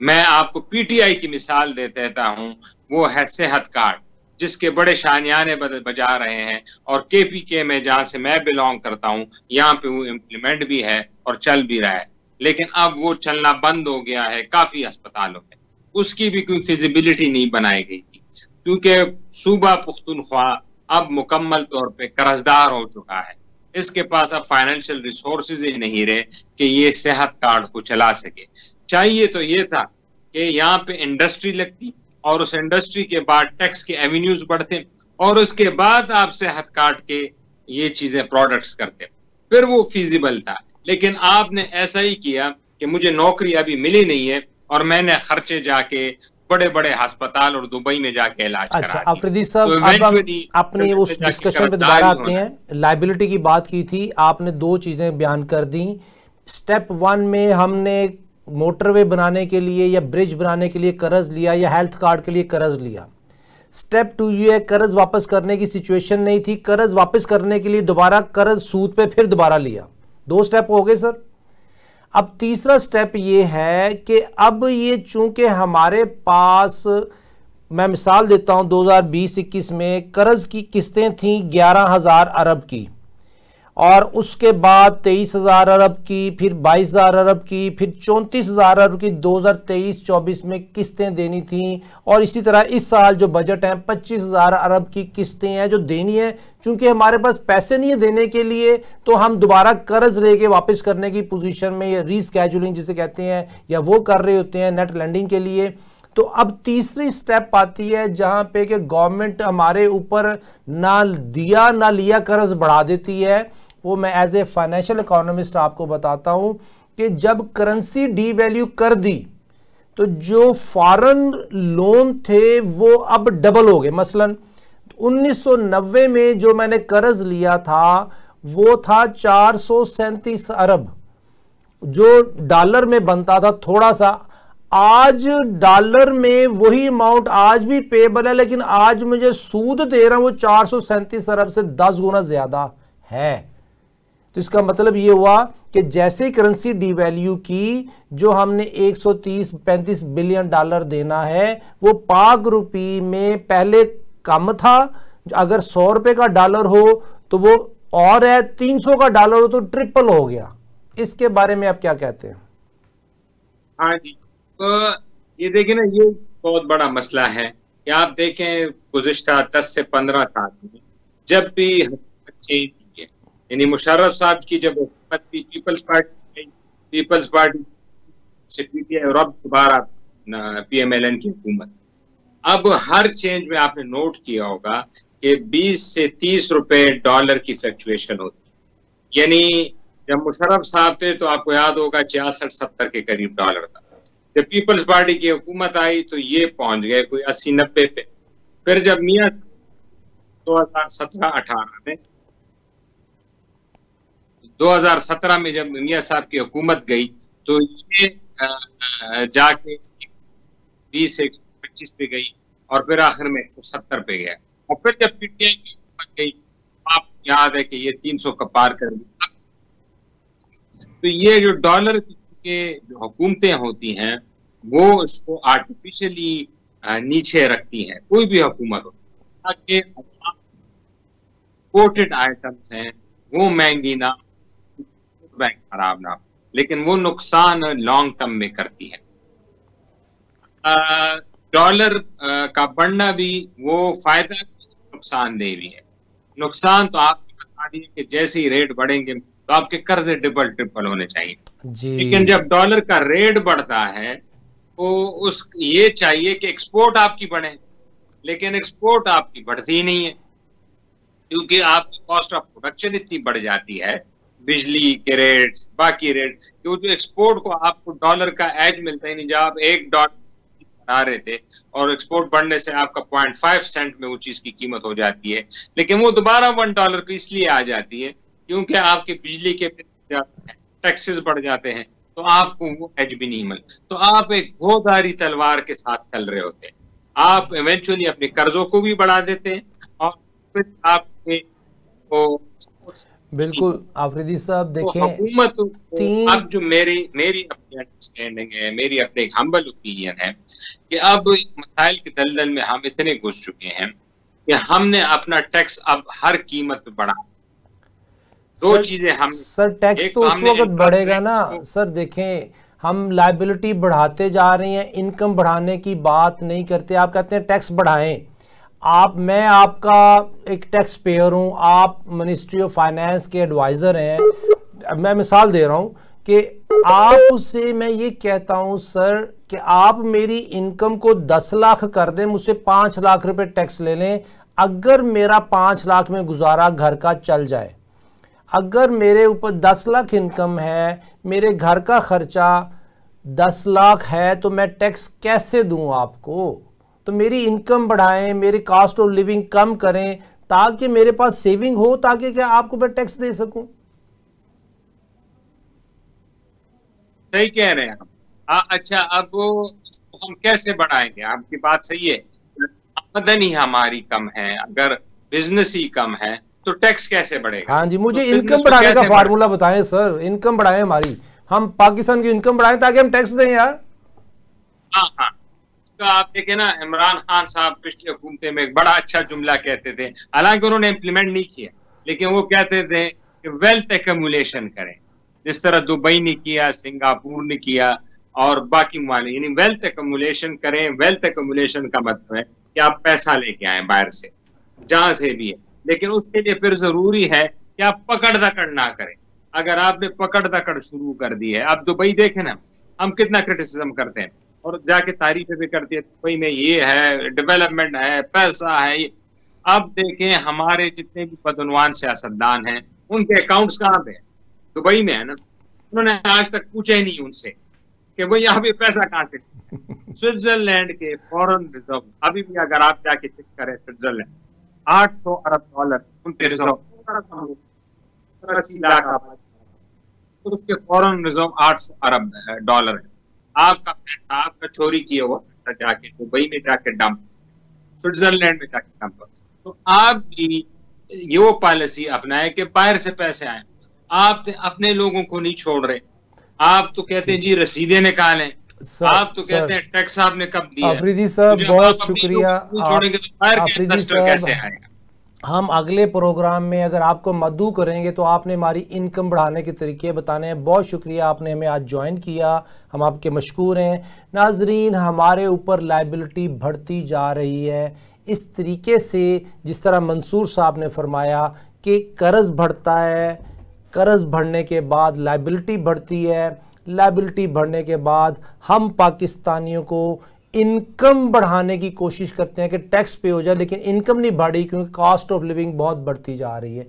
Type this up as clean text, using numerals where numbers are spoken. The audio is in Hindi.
मैं आपको पीटीआई की मिसाल दे देता हूं, वो है सेहत कार्ड, जिसके बड़े शानियाने बजा रहे हैं, और केपीके में जहां से मैं बिलोंग करता हूं, यहाँ पे वो इम्प्लीमेंट भी है और चल भी रहा है, लेकिन अब वो चलना बंद हो गया है काफी अस्पतालों में। उसकी भी कोई फिजिबिलिटी नहीं बनाई गई थी, क्योंकि सूबा पुख्तूनख्वा अब मुकम्मल तौर पे कर्जदार हो चुका है। इसके पास अब फाइनेंशियल रिसोर्सेज ही नहीं रहे कि ये सेहत कार्ड को चला सके। चाहिए तो ये था कि यहाँ पे इंडस्ट्री लगती और उस इंडस्ट्री के बाद टैक्स के एवेन्यूज बढ़ते और उसके बाद आप सेहत कार्ड के ये चीजें प्रोडक्ट्स करते, फिर वो फीजिबल था। लेकिन आपने ऐसा ही किया कि मुझे नौकरी अभी मिली नहीं है और मैंने खर्चे जाके बड़े बड़े अस्पताल और दुबई में जाके इलाज करा। अच्छा अफरीदी साहब, तो आपने उस डिस्कशन पे दोबारा आते हैं। लायबिलिटी की बात की थी, आपने दो चीजें बयान कर दी। स्टेप 1 में हमने मोटरवे बनाने के लिए या ब्रिज बनाने के लिए कर्ज लिया या हेल्थ कार्ड के लिए कर्ज लिया। स्टेप 2 ये कर्ज वापस करने की सिचुएशन नहीं थी, कर्ज वापस करने के लिए दोबारा कर्ज सूद पे फिर दोबारा लिया। 2 स्टेप हो गए सर। अब तीसरा स्टेप ये है कि अब ये चूंकि हमारे पास, मैं मिसाल देता हूं, 2020-21 में कर्ज की किस्तें थीं 11,000 अरब की, और उसके बाद 23,000 अरब की, फिर 22,000 अरब की, फिर 34,000 अरब की 2023-24 में किस्तें देनी थी। और इसी तरह इस साल जो बजट है 25,000 अरब की किस्तें हैं जो देनी है। चूंकि हमारे पास पैसे नहीं है देने के लिए, तो हम दोबारा कर्ज लेके वापस करने की पोजीशन में, या रीस्केड्यूलिंग जिसे कहते हैं, या वो कर रहे होते हैं नेट लैंडिंग के लिए। तो अब तीसरी स्टेप आती है जहां पे कि गवर्नमेंट हमारे ऊपर ना दिया ना लिया कर्ज बढ़ा देती है। वो मैं एज ए फाइनेंशियल इकोनॉमिस्ट आपको बताता हूं कि जब करेंसी डीवैल्यू कर दी तो जो फॉरेन लोन थे वो अब डबल हो गए। मसलन 1990 में जो मैंने कर्ज लिया था वो था 437 अरब, जो डॉलर में बनता था थोड़ा सा। आज डॉलर में वही अमाउंट आज भी पेबल है, लेकिन आज मुझे सूद दे रहा हूं वो 437 अरब से 10 गुना ज्यादा है। तो इसका मतलब ये हुआ कि जैसे करेंसी डिवैल्यू की, जो हमने 130-35 बिलियन डॉलर देना है वो पाक रुपी में पहले कम था। अगर 100 रुपए का डॉलर हो तो वो और है, 300 का डॉलर हो तो ट्रिपल हो गया। इसके बारे में आप क्या कहते हैं? हाँ जी, तो ये देखें ना, ये बहुत बड़ा मसला है कि आप देखें गुज़िश्ता 10 से 15 साल में जब भी चेंज हुई है, यानी मुशर्रफ साहब की जब हुकूमत थी, पीपल्स पार्टी से पीटीआई और अब दोबारा पीएमएलएन की हुकूमत, अब हर चेंज में आपने नोट किया होगा कि 20 से 30 रुपए डॉलर की फ्लक्चुएशन होती। यानी जब मुशर्रफ साहब थे तो आपको याद होगा 66-70 के करीब डॉलर था। जब पीपल्स पार्टी की हुकूमत आई तो ये पहुंच गए कोई 80-90 पे। फिर जब मियां 2017 में जब मियां साहब की हुकूमत गई तो ये जाके 20 से 125 पे गई और फिर आखिर में 170 पे गया। और फिर जब पीटीआई की हुकूमत गई, आपको याद है कि ये 300 का पार कर गई। तो ये जो डॉलर के जो हुकूमतें होती हैं वो उसको आर्टिफिशियली नीचे रखती हैं, कोई भी हुकूमत हो, ताकि इंपोर्टेड आइटम्स हैं वो महंगी ना, बैंक खराब ना, लेकिन वो नुकसान लॉन्ग टर्म में करती है। डॉलर का बढ़ना भी वो फायदा नुकसानदेह भी है। नुकसान तो आपने बता दिया कि जैसे ही रेट बढ़ेंगे तो आपके कर्जे डबल ट्रिपल होने चाहिए जी। लेकिन जब डॉलर का रेट बढ़ता है तो ये चाहिए कि एक्सपोर्ट आपकी बढ़े, लेकिन एक्सपोर्ट आपकी बढ़ती ही नहीं है, क्योंकि आपकी कॉस्ट ऑफ प्रोडक्शन इतनी बढ़ जाती है, बिजली के रेट्स, बाकी रेट, क्योंकि एक्सपोर्ट को आपको डॉलर का एज मिलता ही नहीं। जब आप $1 बना रहे थे और एक्सपोर्ट बढ़ने से आपका 0.5 सेंट में वो चीज की कीमत हो जाती है, लेकिन वो दोबारा $1 पे इसलिए आ जाती है क्योंकि आपके बिजली के टैक्सेस बढ़ जाते हैं, तो आपको वो एज भी नहीं मिल। तो आप एक घोधारी तलवार के साथ चल रहे होते हैं। आप इवेंचुअली अपने कर्जों को भी बढ़ा देते हैं और फिर आपके बिल्कुल आफरीदी साहब देखें, तो हुकूमत को अब जो मेरी अपनी अंडरस्टैंडिंग है, मेरी अपने एक हम्बल ओपिनियन है कि अब मसाइल के दलदल में हम इतने घुस चुके हैं कि हमने अपना टैक्स अब हर कीमत पे बढ़ा। दो चीजें हम सर टैक्स तो उस वक्त बढ़ेगा ना सर। देखें हम लायबिलिटी बढ़ाते जा रहे हैं, इनकम बढ़ाने की बात नहीं करते। आप कहते हैं टैक्स बढ़ाएं। मैं आपका एक टैक्स पेयर हूं, आप मिनिस्ट्री ऑफ फाइनेंस के एडवाइज़र हैं। मैं मिसाल दे रहा हूं कि आपसे मैं ये कहता हूं सर कि आप मेरी इनकम को 10 लाख कर दें, मुझसे 5 लाख रुपए टैक्स ले लें। अगर मेरा 5 लाख में गुजारा घर का चल जाए, अगर मेरे ऊपर 10 लाख इनकम है, मेरे घर का खर्चा 10 लाख है, तो मैं टैक्स कैसे दूं आपको? तो मेरी इनकम बढ़ाएं, मेरी कॉस्ट ऑफ लिविंग कम करें ताकि मेरे पास सेविंग हो, ताकि क्या आपको मैं टैक्स दे सकूं। सही कह रहे हैं आप। अच्छा, अब हम कैसे बढ़ाएंगे? आपकी बात सही है, आमदनी ही हमारी कम है, अगर बिजनेस ही कम है तो टैक्स कैसे बढ़ेगा? हाँ जी, मुझे तो इनकम बढ़ाने का फार्मूला बताएं सर। इनकम बढ़ाएं हमारी, हम पाकिस्तान की इनकम बढ़ाएं ताकि हम टैक्स दें यार। हाँ, उसका आप देखें ना, इमरान खान साहब पिछले हुकूमत में एक बड़ा अच्छा जुमला कहते थे, हालांकि उन्होंने इम्प्लीमेंट नहीं किया, लेकिन वो कहते थे कि वेल्थ एक्यूमुलेशन करें, जिस तरह दुबई ने किया, सिंगापुर ने किया और बाकी ममालिक, यानी वेल्थ एक्यूमुलेशन करें। वेल्थ एक्यूमुलेशन का मतलब है कि आप पैसा लेके आए बाहर से, जहां से भी है, लेकिन उसके लिए फिर जरूरी है कि आप पकड़ दकड़ ना करें। अगर आपने पकड़ दकड़ शुरू कर दी है, आप दुबई देखें ना, हम कितना क्रिटिसिज्म करते हैं और जाके तारीफें भी करती है, दुबई में ये है, डेवलपमेंट है, पैसा है। अब देखें हमारे जितने भी बदनवान सियासतदान हैं, उनके अकाउंट्स कहाँ पे है? दुबई में है ना। उन्होंने आज तक पूछा ही नहीं उनसे कि वो यहाँ पे पैसा कहाँ से। स्विट्जरलैंड के फॉरेन रिजर्व अभी भी अगर आप जाके चेक करें, स्विट्जरलैंड 800 अरब डॉलर उनके रिजर्व, 80 लाख, उसके फॉरेन रिजर्व 800 अरब डॉलर है। आपका पैसा, आपका चोरी किया हुआ पैसा जाके दुबई में जाके डंप, स्विट्जरलैंड में जाके डंप। तो आप भी ये पॉलिसी अपनाए कि बाहर से पैसे आए। आप अपने लोगों को नहीं छोड़ रहे। आप तो कहते हैं जी रसीदें निकालें, आप तो कहते हैं टैक्स आपने कब दिया। आफरीदी साहब बहुत शुक्रिया। छोड़ेंगे तो बाहर के इन्वेस्टर कैसे आएगा? हम अगले प्रोग्राम में अगर आपको मदऊ करेंगे तो आपने हमारी इनकम बढ़ाने के तरीके बताने हैं। बहुत शुक्रिया, आपने हमें आज ज्वाइन किया, हम आपके मशकूर हैं। नाजरीन, हमारे ऊपर लाइबिलिटी बढ़ती जा रही है इस तरीके से जिस तरह मंसूर साहब ने फरमाया कि कर्ज बढ़ता है, कर्ज बढ़ने के बाद लाइबिलिटी बढ़ती है, लाइबिलिटी बढ़ने के बाद हम पाकिस्तानियों को इनकम बढ़ाने की कोशिश करते हैं कि टैक्स पे हो जाए, लेकिन इनकम नहीं बढ़ी क्योंकि कॉस्ट ऑफ लिविंग बहुत बढ़ती जा रही है।